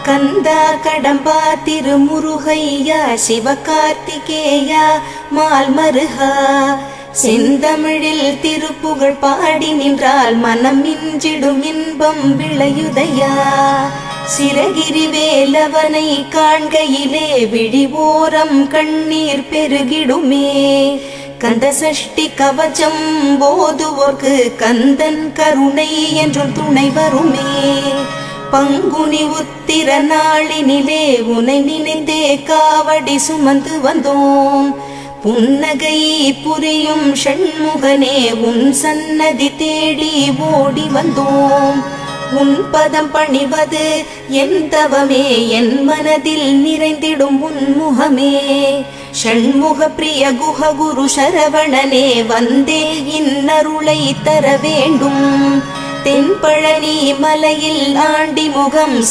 கந்தா கடம்பா திருமுருகையா சிவகார்த்திகேயா மால்மருகா செந்தமிழில் திருப்புகழ் பாடி நின்றால் மனம் மிஞ்சிடும் இன்பம் விளையுதையா. சிரகிரி வேலவனை காண்கையிலே விழிவோரம் கண்ணீர் பெருகிடுமே. கந்த சஷ்டி கவச்சம் போதுவோர்க்கு கந்தன் கருணை என்றும் துணை வருமே. பங்குனி உத்திர நாளினிலே உனை நினைந்தே காவடி சுமந்து வந்தோம். புன்னகை புரியும் ஷண்முகனே உன் சன்னதி தேடி ஓடி வந்தோம். உன் பதம் பணிவது என் தவமே, என் மனதில் நிறைந்திடும் உன் முகமே. ஷண்முக பிரிய குஹ குரு சரவணனே வந்தே இன்னருளை தர வேண்டும். தென்பழனி மலையில் ஆண்டி முகம்